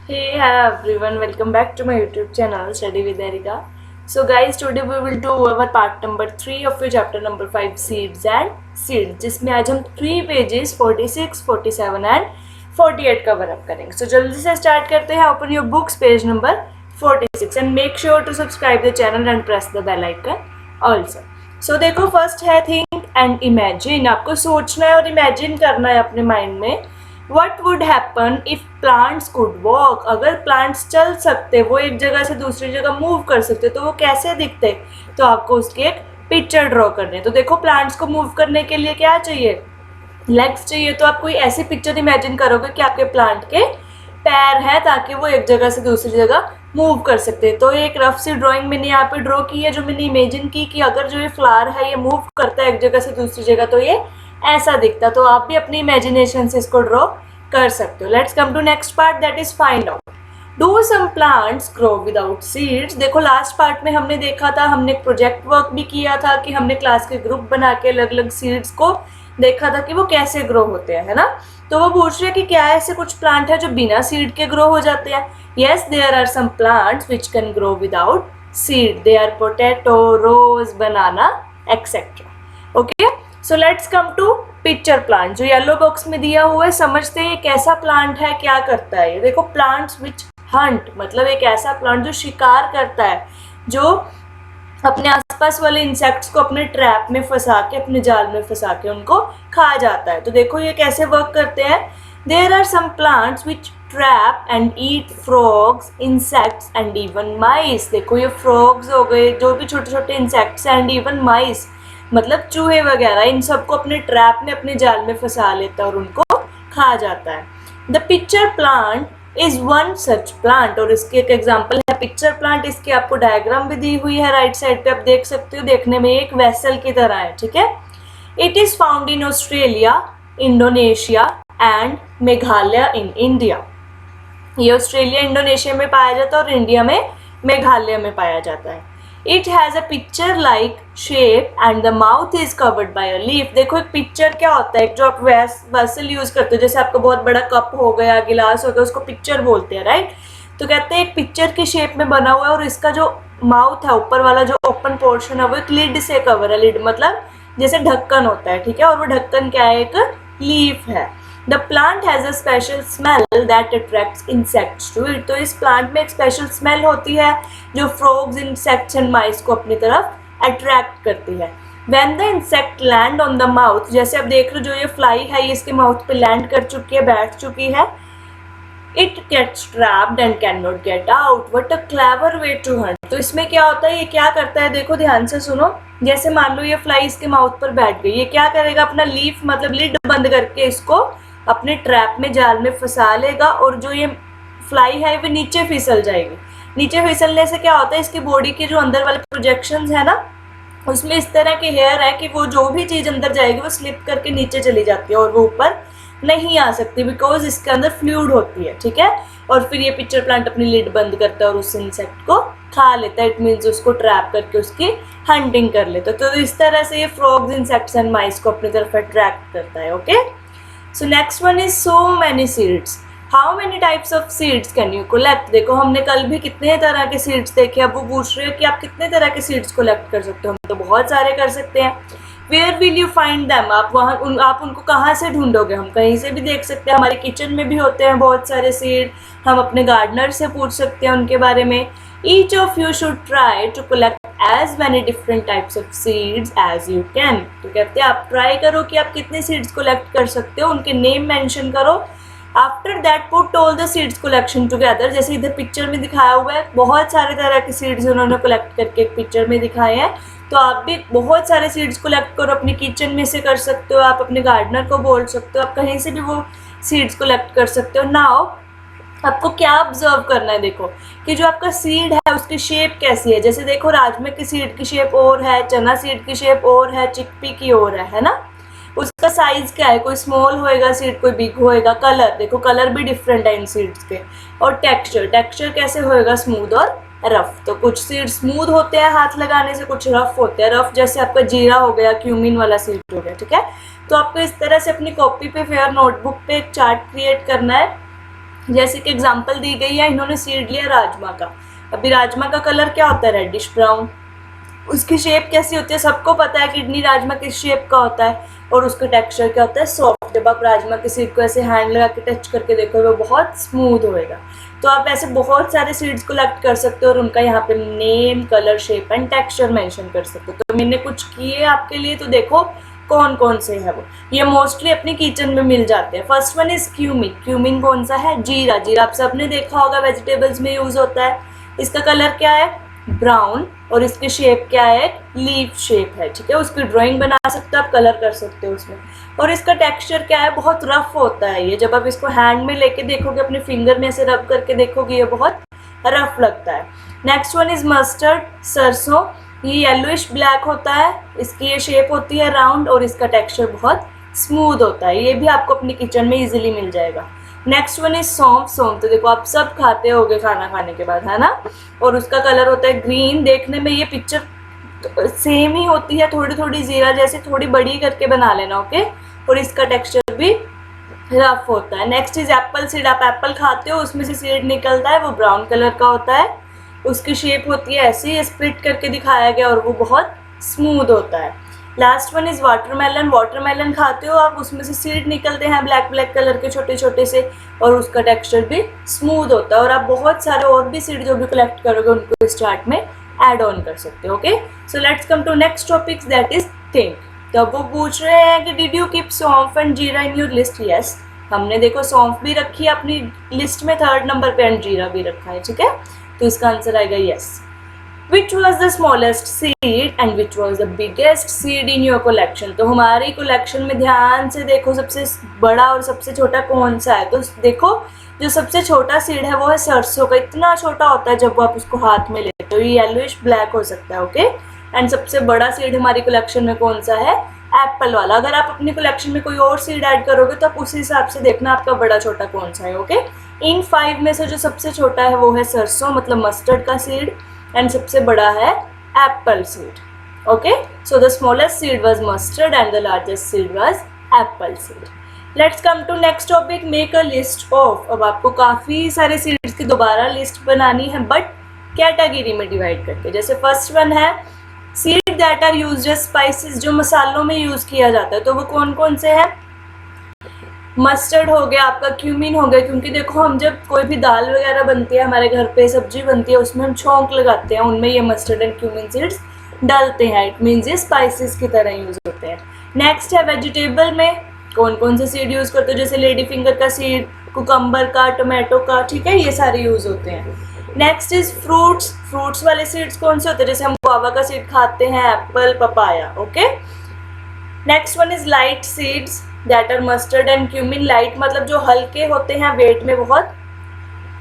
Hey, hi everyone, welcome back to my YouTube channel Study with Erika. So guys, today we will do our part number 3 of your chapter number 5 Seeds and Seeds, जिसमें आज हम 3 pages 46, 47 and 48 cover up करेंगे. So जल्दी से start करते हैं. Open your books page number 46 and make sure to subscribe the channel and press the bell icon also. So देखो first है think and imagine. आपको सोचना है और imagine करना है अपने mind में What would happen if plants could walk? अगर plants चल सकते, वो एक जगह से दूसरी जगह मूव कर सकते, तो वो कैसे दिखते? तो आपको उसकी एक पिक्चर ड्रॉ करनी है. तो देखो प्लांट्स को मूव करने के लिए क्या चाहिए? लेग्स चाहिए. तो आप कोई ऐसी पिक्चर इमेजिन करोगे कि आपके प्लांट के पैर हैं ताकि वो एक जगह से दूसरी जगह मूव कर सकते हैं. तो एक रफ सी ड्राइंग मैंने यहाँ पे ड्रॉ की है, जो मैंने इमेजिन की कि अगर जो ये फ्लावर है ये मूव करता है एक जगह से दूसरी जगह तो ये ऐसा दिखता. तो आप भी अपनी इमेजिनेशन से इसको ड्रॉ कर सकते हो. Let's come to next part, that is find out. Do some plants grow without seeds. देखो लास्ट पार्ट में हमने देखा था, हमने एक प्रोजेक्ट वर्क भी किया था कि हमने क्लास के ग्रुप बना के अलग अलग सीड्स को देखा था कि वो कैसे ग्रो होते हैं, है ना. तो वो पूछ रहे हैं कि क्या ऐसे कुछ प्लांट है जो बिना सीड के ग्रो हो जाते हैं. Yes, there are some plants which can grow without seed. They are potato, rose, banana etcetera. Okay, so let's come to picture plant. जो येलो बॉक्स में दिया हुआ है, समझते हैं एक ऐसा प्लांट है, क्या करता है ये. देखो प्लांट्स विच हंट, मतलब एक ऐसा प्लांट जो शिकार करता है, जो अपने आसपास वाले इंसेक्ट्स को अपने ट्रैप में फंसा के, अपने जाल में फंसा के उनको खा जाता है. तो देखो ये कैसे वर्क करते हैं. There are some plants which trap and eat frogs, insects and even mice. देखो ये फ्रॉग्स हो गए, जो भी छोटे छोटे इंसेक्ट्स एंड इवन माइस, मतलब चूहे वगैरह, इन सबको अपने ट्रैप में, अपने जाल में फंसा लेता है और उनको खा जाता है. The pitcher plant is one such plant. और इसके एक एग्जाम्पल है पिक्चर प्लांट. इसकी आपको डायग्राम भी दी हुई है राइट साइड पे, आप देख सकते हो. देखने में एक वेसल की तरह है, ठीक है. It is found in Australia, Indonesia and Meghalaya in India. ये ऑस्ट्रेलिया, इंडोनेशिया में पाया जाता है और इंडिया में मेघालय में पाया जाता है. It has a picture like shape and the mouth is covered by a leaf. देखो एक पिक्चर क्या होता है, जो आप वेसल यूज करते हो, जैसे आपका बहुत बड़ा कप हो गया, गिलास हो गया, उसको पिक्चर बोलते हैं, राइट. तो कहते हैं एक पिक्चर की शेप में बना हुआ है और इसका जो माउथ है, ऊपर वाला जो ओपन पोर्शन है, वो एक लिड से कवर है. लिड मतलब जैसे ढक्कन होता है, ठीक है. और वो ढक्कन क्या है, एक लीफ है. The plant has a special smell that attracts insects to it. तो इस प्लांट में एक स्पेशल स्मेल होती है जो फ्रॉग्स, इंसेक्ट्स एंड माइस को अपनी तरफ अट्रैक्ट करती है. When the insect land on the mouth, जैसे आप देख रहे हो जो ये फ्लाई है, ये इसके माउथ पे लैंड कर चुकी है, बैठ चुकी है. It gets trapped and cannot get out. What a clever way to hunt. तो इसमें क्या होता है, ये क्या करता है, देखो ध्यान से सुनो. जैसे मान लो ये फ्लाई इसके माउथ पर बैठ गई, ये क्या करेगा, अपना लीफ मतलब लिड बंद करके इसको अपने ट्रैप में, जाल में फंसा लेगा और जो ये फ्लाई है वो नीचे फिसल जाएगी. नीचे फिसलने से क्या होता है, इसकी बॉडी के जो अंदर वाले प्रोजेक्शंस है ना, उसमें इस तरह के हेयर है कि वो जो भी चीज़ अंदर जाएगी वो स्लिप करके नीचे चली जाती है और वो ऊपर नहीं आ सकती, बिकॉज इसके अंदर फ्लूइड होती है, ठीक है. और फिर ये पिक्चर प्लांट अपनी लिड बंद करता है और उस इंसेक्ट को खा लेता है. इट मीन्स उसको ट्रैप करके उसकी हंटिंग कर लेता है. तो इस तरह से ये फ्रॉग्स, इंसेक्ट्स एंड माइस को अपनी तरफ अट्रैक्ट करता है. Okay, so next one is so many seeds. How many types of seeds can you collect. देखो हमने कल भी कितने तरह के सीड्स देखे. अब वो पूछ रहे हो कि आप कितने तरह के सीड्स कलेक्ट कर सकते हो. हम तो बहुत सारे कर सकते हैं. Where will you find them. आप उनको कहाँ से ढूंढोगे. हम कहीं से भी देख सकते हैं, हमारे किचन में भी होते हैं बहुत सारे सीड. हम अपने गार्डनर से पूछ सकते हैं उनके बारे में. Each of you should try to collect as many different types of seeds as you can. तो कहते हैं आप ट्राई करो कि आप कितने सीड्स कलेक्ट कर सकते हो, उनके नेम मेंशन करो. After that put all the seeds collection together. जैसे इधर पिक्चर में दिखाया हुआ है, बहुत सारे तरह के सीड्स उन्होंने कलेक्ट करके एक पिक्चर में दिखाए हैं. तो आप भी बहुत सारे सीड्स कलेक्ट करो, अपने किचन में से कर सकते हो, आप अपने गार्डनर को बोल सकते हो, आप कहीं से भी वो सीड्स कलेक्ट कर सकते हो. नाउ आपको क्या ऑब्जर्व करना है, देखो कि जो आपका सीड है उसकी शेप कैसी है. जैसे देखो राजमा की सीड की शेप और है, चना सीड की शेप और है, चिकपी की और है ना. उसका साइज क्या है, कोई स्मॉल होएगा सीड, कोई बिग होएगा. कलर देखो, कलर भी डिफरेंट है इन सीड्स के. और टेक्सचर कैसे होएगा, स्मूथ और रफ. तो कुछ सीड स्मूथ होते हैं हाथ लगाने से, कुछ रफ होते हैं. रफ जैसे आपका जीरा हो गया, क्यूमिन वाला सीड हो गया, ठीक है. तो आपको इस तरह से अपनी कॉपी पे, फेयर नोटबुक पे एक चार्ट क्रिएट करना है जैसे कि एग्जांपल दी गई है, इन्होंने सीड लिया राजमा का। अभी राजमा का कलर क्या होता है? Reddish brown. उसकी शेप कैसी होती है? सबको पता है किडनी राजमा किस शेप का होता है, और उसका टेक्सचर क्या होता है? सॉफ्ट। जब आप राजमा की सीड को ऐसे हैंड लगा के टच करके देखो वो बहुत स्मूथ होएगा। तो आप ऐसे बहुत सारे सीड्स कलेक्ट कर सकते हो और उनका यहाँ पे name, colour, shape and texture mention कर सकते हो। तो मैंने कुछ किए आपके लिए, तो देखो कौन कौन से है वो। ये मोस्टली अपनी किचन में मिल जाते हैं। First one is cumin. Cumin कौन सा है? जीरा। जीरा आप सबने देखा होगा, वेजिटेबल्स में यूज होता है। इसका कलर क्या है? ब्राउन। और इसकी शेप क्या है? लीफ शेप है, ठीक है। उसकी ड्राइंग बना सकते हो आप, कलर कर सकते हो उसमें। और इसका टेक्सचर क्या है? बहुत रफ होता है ये। जब आप इसको हैंड में लेके देखोगे, अपने फिंगर में ऐसे रब करके देखोगे, ये बहुत रफ लगता है। Next one is mustard. सरसों। ये येलोइश ब्लैक होता है, इसकी ये शेप होती है राउंड, और इसका टेक्सचर बहुत स्मूथ होता है। ये भी आपको अपनी किचन में इजीली मिल जाएगा। नेक्स्ट वन इज सौंफ। सौंफ तो देखो आप सब खाते होगे खाना खाने के बाद, है ना। और उसका कलर होता है ग्रीन। देखने में ये पिक्चर सेम ही होती है, थोड़ी थोड़ी जीरा जैसे, थोड़ी बड़ी करके बना लेना, ओके। और इसका टेक्सचर भी रफ होता है। Next is Apple seed. आप एप्पल खाते हो, उसमें से सीड निकलता है, वो ब्राउन कलर का होता है। उसकी शेप होती है ऐसी, स्प्लिट करके दिखाया गया, और वो बहुत स्मूथ होता है। Last one is watermelon. Watermelon खाते हो आप, उसमें से सीड निकलते हैं ब्लैक ब्लैक कलर के छोटे छोटे से, और उसका टेक्सचर भी स्मूथ होता है। और आप बहुत सारे और भी सीड जो भी कलेक्ट करोगे उनको इस चार्ट में ऐड ऑन कर सकते हो, okay. So let's come to next topic, that is think. तो अब वो पूछ रहे हैं कि डिड यू कीप सौंफ एंड जीरा इन योर लिस्ट? यस, हमने देखो सौंफ भी रखी है अपनी लिस्ट में 3rd नंबर पे, एंड जीरा भी रखा है, ठीक है। तो इसका आंसर आएगा yes. Which was the smallest seed and which was the biggest seed in your collection? तो हमारी कलेक्शन में ध्यान से देखो, सबसे बड़ा और सबसे छोटा कौन सा है? तो देखो जो सबसे छोटा सीड है वो है सरसों का। इतना छोटा होता है जब आप उसको हाथ में लेते हो, ये येलोइश ब्लैक हो सकता है, ओके। एंड सबसे बड़ा सीड हमारी कलेक्शन में कौन सा है? एप्पल वाला। अगर आप अपनी कलेक्शन में कोई और सीड ऐड करोगे तो आप उसी हिसाब से देखना आपका बड़ा छोटा कौन सा है, ओके। इन 5 में से जो सबसे छोटा है वो है सरसों, मतलब मस्टर्ड का सीड, एंड सबसे बड़ा है apple seed, okay. So the smallest seed was mustard and the largest seed was apple seed. Let's come to next topic, make a list of. अब आपको काफ़ी सारे सीड्स की दोबारा लिस्ट बनानी है, बट कैटेगरी में डिवाइड करके। जैसे फर्स्ट वन है seed that are used as spices, जो मसालों में यूज़ किया जाता है। तो वो कौन कौन से हैं? मस्टर्ड हो गया आपका, क्यूमिन हो गया, क्योंकि देखो हम जब कोई भी दाल वगैरह बनती है हमारे घर पे, सब्जी बनती है, उसमें हम छौंक लगाते हैं, उनमें ये मस्टर्ड एंड क्यूमिन सीड्स डालते हैं। इट मीन्स ये स्पाइसेस की तरह यूज़ होते हैं। नेक्स्ट है वेजिटेबल में कौन कौन से सीड यूज़ करते हो? जैसे लेडी फिंगर का सीड, कुकम्बर का, टोमेटो का, ठीक है, ये सारे यूज़ होते हैं। Next is fruits. फ्रूट्स वाले सीड्स कौन से होते हैं? जैसे हम गुआवा का सीड खाते हैं, apple, papaya, okay. Next one is light seeds that are mustard and cumin. Light मतलब जो हल्के होते हैं, वेट में बहुत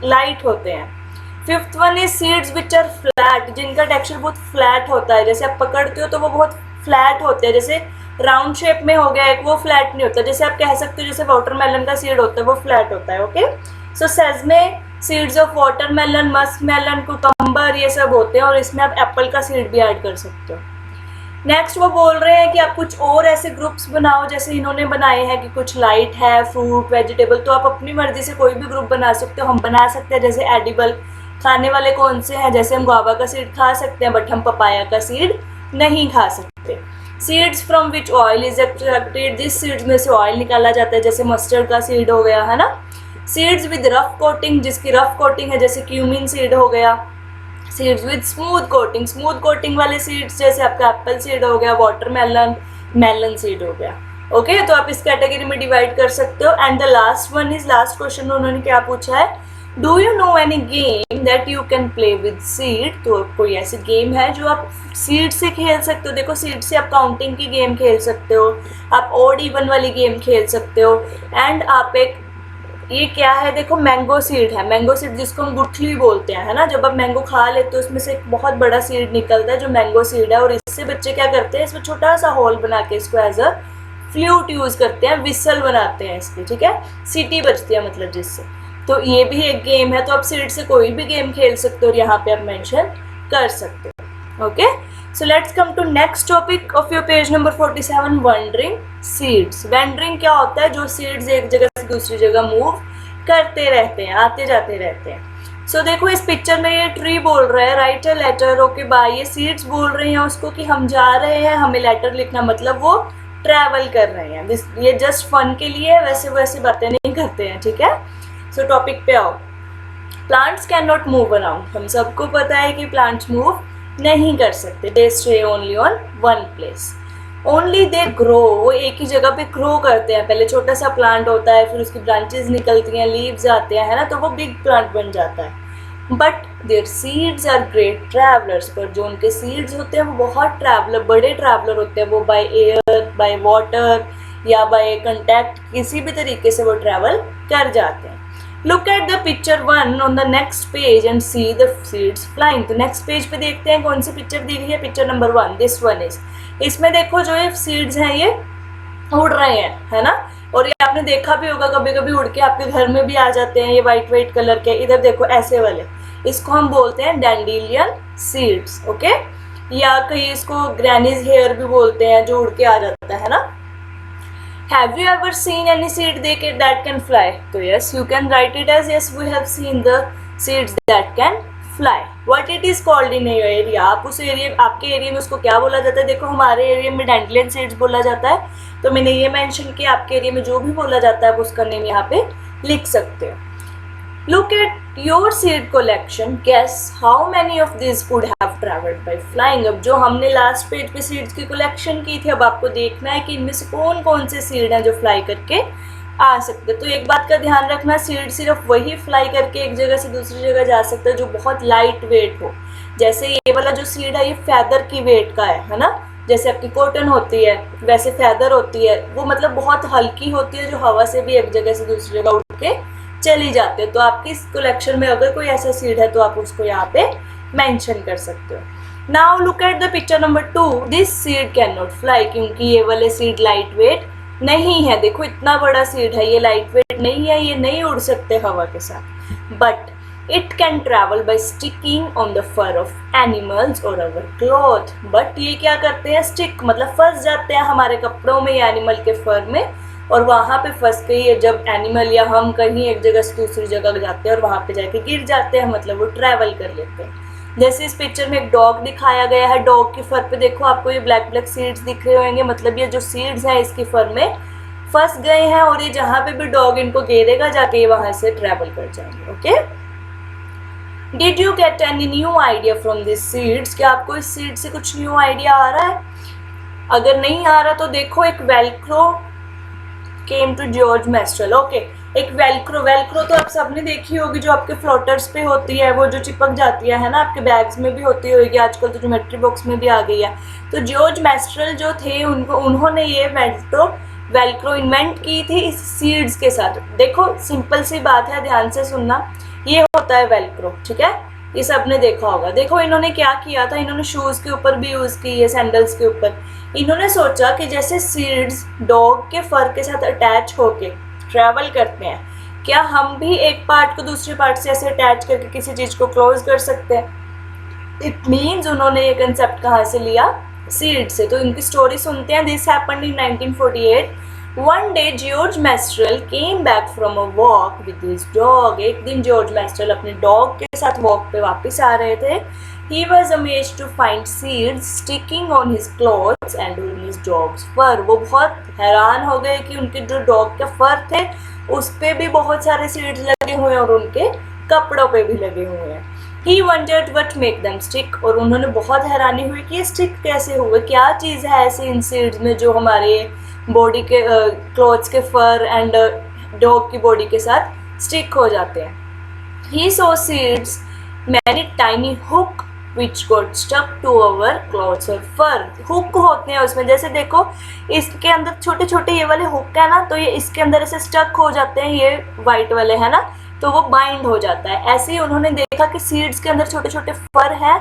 लाइट होते हैं। Fifth one is seeds which are flat, जिनका टेक्सचर बहुत फ्लैट होता है। जैसे आप पकड़ते हो तो वो बहुत फ्लैट होते हैं, जैसे राउंड शेप में हो गया एक, वो फ्लैट नहीं होता। जैसे आप कह सकते हो जैसे वाटरमेलन का सीड होता है वो फ्लैट होता है, okay. So sesame, seeds of watermelon, muskmelon, cucumber, ये सब होते हैं, और इसमें आप एप्पल का सीड भी ऐड कर सकते हो। नेक्स्ट वो बोल रहे हैं कि आप कुछ और ऐसे ग्रुप्स बनाओ जैसे इन्होंने बनाए हैं कि कुछ लाइट है, फ्रूट, वेजिटेबल। तो आप अपनी मर्जी से कोई भी ग्रुप बना सकते हो। हम बना सकते हैं जैसे एडिबल, खाने वाले कौन से हैं? जैसे हम गुआवा का सीड खा सकते हैं, बट हम पपाया का सीड नहीं खा सकते। Seeds from which oil is extracted, जिस सीड्स में से ऑयल निकाला जाता है, जैसे मस्टर्ड का सीड हो गया, है ना। सीड्स विद रफ कोटिंग, जिसकी रफ कोटिंग है, जैसे क्यूमिन सीड हो गया। Seeds with smooth coating, smooth coating वाले सीड्स जैसे आपका एप्पल सीड हो गया, वाटरमेलन, मेलन सीड हो गया, ओके। तो आप इस कैटेगरी में डिवाइड कर सकते हो। And the last one is, last question उन्होंने क्या पूछा है? Do you know any game that you can play with seed? तो कोई ऐसी गेम है जो आप सीड से खेल सकते हो? देखो सीड से आप काउंटिंग की गेम खेल सकते हो, आप ऑड इवन वाली गेम खेल सकते हो, एंड आप एक, ये क्या है देखो, मैंगो सीड है। मैंगो सीड जिसको हम गुठली बोलते हैं, है ना। जब आप मैंगो खा लेते हो उसमें से एक बहुत बड़ा सीड निकलता है जो मैंगो सीड है, और इससे बच्चे क्या करते हैं, इसमें छोटा सा होल बना के इसको एज अ फ्लूट यूज़ करते हैं, विसल बनाते हैं इसकी, ठीक है, सीटी बजती है मतलब जिससे। तो ये भी एक गेम है। तो आप सीड से कोई भी गेम खेल सकते हो और यहाँ पे आप मेंशन कर सकते हो, okay. So let's come to next topic of your page number 47, wandering seeds. Wandering क्या होता है? जो सीड्स एक जगह से दूसरी जगह मूव करते रहते हैं, आते जाते रहते हैं। सो देखो इस पिक्चर में ये ट्री बोल रहा है write a letter, okay bye. ये सीड्स बोल रही हैं उसको कि हम जा रहे हैं, हमें लेटर लिखना, मतलब वो ट्रैवल कर रहे हैं। ये जस्ट फन के लिए, वैसे वैसे बातें नहीं करते हैं, ठीक है। सो टॉपिक पे आओ। Plants can not move around. हम सबको पता है कि प्लांट्स मूव नहीं कर सकते, they stay only on one place. Only they grow, वो एक ही जगह पे ग्रो करते हैं। पहले छोटा सा प्लांट होता है, फिर उसकी ब्रांचेस निकलती हैं, लीव्स आते हैं, है ना, तो वो बिग प्लांट बन जाता है। But their seeds are great travellers, पर जो उनके सीड्स होते हैं वो बहुत ट्रैवलर, बड़े ट्रैवलर होते हैं। वो बाय एयर, बाय वाटर या बाय कंटैक्ट, किसी भी तरीके से वो ट्रैवल कर जाते हैं। Look at the picture 1 on the next page and see the seeds flying. तो next page पे देखते हैं कौन सी पिक्चर दी गई है, picture number 1, this one is। इसमें देखो जो ये सीड्स हैं ये उड़ रहे हैं, है ना। और ये आपने देखा भी होगा, कभी कभी उड़ के आपके घर में भी आ जाते हैं, ये वाइट वाइट कलर के। इधर देखो ऐसे वाले, इसको हम बोलते हैं डैंडेलियन सीड्स, ओके। या कहीं इसको ग्रैनीज हेयर भी बोलते हैं, जो उड़ के आ जाता है ना। Have you ever seen any seed that can fly? So yes, you can write it as yes, we have seen the seeds that can fly. What it is called in your area? आप उस area, आपके area में उसको क्या बोला जाता है? देखो हमारे एरिया में डैंडेलियन सीड्स बोला जाता है, तो मैंने ये मेंशन किया। आपके एरिया में जो भी बोला जाता है आप उसका नेम यहाँ पे लिख सकते हो। Look at your seed collection. Guess how many of these could have traveled by flying. अब जो हमने लास्ट पेज पे सीड्स की कलेक्शन की थी, अब आपको देखना है कि इनमें से कौन कौन से सीड हैं जो फ्लाई करके आ सकते। तो एक बात का ध्यान रखना, सीड सिर्फ वही फ्लाई करके एक जगह से दूसरी जगह जा सकता है जो बहुत लाइट वेट हो। जैसे ये वाला जो सीड है ये फैदर की वेट का है ना। जैसे आपकी कॉटन होती है वैसे फैदर होती है, वो मतलब बहुत हल्की होती है, जो हवा से भी एक जगह से दूसरी जगह उड़ के चली जाते हो। तो आपकी इस कलेक्शन में अगर कोई ऐसा सीड है तो आप उसको यहाँ पे मेंशन कर सकते हो। Now look at the picture number 2। This seed can not fly, क्योंकि ये वाले सीड लाइट वेट नहीं है। देखो इतना बड़ा सीड है, ये लाइट वेट नहीं है, ये नहीं उड़ सकते हवा के साथ। But it can travel by sticking on the fur of animals और अवर क्लॉथ। बट ये क्या करते हैं, स्टिक मतलब फंस जाते हैं हमारे कपड़ों में या एनिमल के फर में, और वहाँ पे फंस गई जब एनिमल या हम कहीं एक जगह से दूसरी जगह जाते हैं और वहाँ पे जाके गिर जाते हैं, मतलब वो ट्रैवल कर लेते हैं। जैसे इस पिक्चर में एक डॉग दिखाया गया है, डॉग की फर पे देखो आपको ये ब्लैक ब्लैक सीड्स दिख रहे होंगे, मतलब ये जो सीड्स हैं इसकी फर में फंस गए हैं, और ये जहाँ पे भी डॉग इनको घेरेगा जाके ये वहाँ से ट्रैवल कर जाएंगे, okay. Did you get any new idea from this seeds? क्या आपको इस सीड से कुछ न्यू आइडिया आ रहा है? अगर नहीं आ रहा तो देखो, एक Velcro came to George Mestral, okay. एक वेलक्रो तो आप सबने देखी होगी, जो आपके फ्लोटर्स पे होती है, वो जो चिपक जाती है ना, आपके बैग्स में भी होती होगी, आजकल तो ज्योमेट्री बॉक्स में भी आ गई है। तो जॉर्ज मेस्ट्रेल जो थे उन्होंने ये वेलक्रो इन्वेंट की थी इस सीड्स के साथ। देखो सिंपल सी बात है, ध्यान से सुनना, ये होता है वेलक्रो, ठीक है, ये सबने देखा होगा। देखो इन्होंने क्या किया था, इन्होंने शूज़ के ऊपर भी यूज़ की है, सैंडल्स के ऊपर। इन्होंने सोचा कि जैसे सीड्स डॉग के फर के साथ अटैच होके ट्रैवल करते हैं, क्या हम भी एक पार्ट को दूसरे पार्ट से ऐसे अटैच करके किसी चीज़ को क्लोज कर सकते हैं। इट मीन्स उन्होंने ये कंसेप्ट कहाँ से लिया, सीड से। तो इनकी स्टोरी सुनते हैं। This happened in 1948। One day George Mestral came back from a walk with his dog. एक दिन जॉर्ज मेस्ट्रेल अपने डॉग के साथ वॉक पे वापस आ रहे थे। He was amazed to find seeds sticking on his clothes and on his dog's fur. वो बहुत हैरान हो गए कि उनके जो डॉग के फर थे उस पे भी बहुत सारे सीड्स लगे हुए हैं और उनके कपड़ों पे भी लगे हुए हैं। He wondered what make them stick, और उन्होंने बहुत हैरानी हुई कि ये स्टिक कैसे हुए, क्या चीज़ है ऐसे इन सीड्स में जो हमारे बॉडी के क्लॉथ्स के फर एंड डॉग की बॉडी के साथ स्टिक हो जाते हैं। He saw seeds many tiny hook which got stuck to our clothes or fur. Hook होते हैं उसमें, जैसे देखो इसके अंदर छोटे छोटे ये वाले हुक है ना, तो ये इसके अंदर ऐसे स्टक हो जाते हैं, ये वाइट वाले है ना, तो वो बाइंड हो जाता है। ऐसे ही उन्होंने देखा कि सीड्स के अंदर छोटे छोटे फर हैं,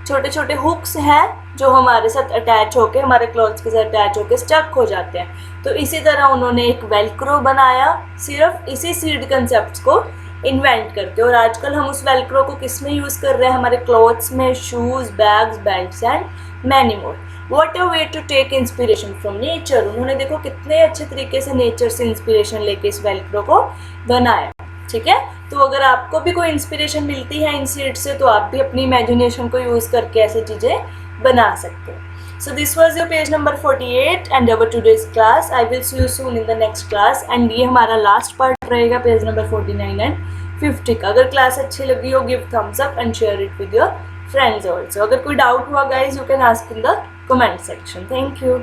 छोटे छोटे हुक्स हैं जो हमारे साथ अटैच होके, हमारे क्लॉथ्स के साथ अटैच होके स्टक हो जाते हैं। तो इसी तरह उन्होंने एक वेलक्रो बनाया, सिर्फ इसी सीड कंसेप्ट को इन्वेंट करके। और आजकल हम उस वेलक्रो को किस में यूज़ कर रहे हैं, हमारे क्लॉथ्स में, shoes, bags, belts and many more. What a way to take inspiration from nature. उन्होंने देखो कितने अच्छे तरीके से नेचर से इंस्पिरेशन लेके इस वेलक्रो को बनाया। ठीक है। तो अगर आपको भी कोई इंस्पिरेशन मिलती है इन सीड्स से तो आप भी अपनी इमेजिनेशन को यूज़ करके ऐसी चीज़ें बना सकते हो। So this was your page number 48 and our today's class. I will see you soon in the next class and ये हमारा लास्ट पार्ट रहेगा पेज नंबर 49 एंड 50 का। अगर क्लास अच्छी लगी हो give Thums up and share it with your friends also. अगर कोई डाउट हुआ guys you can ask in the comment section. Thank you.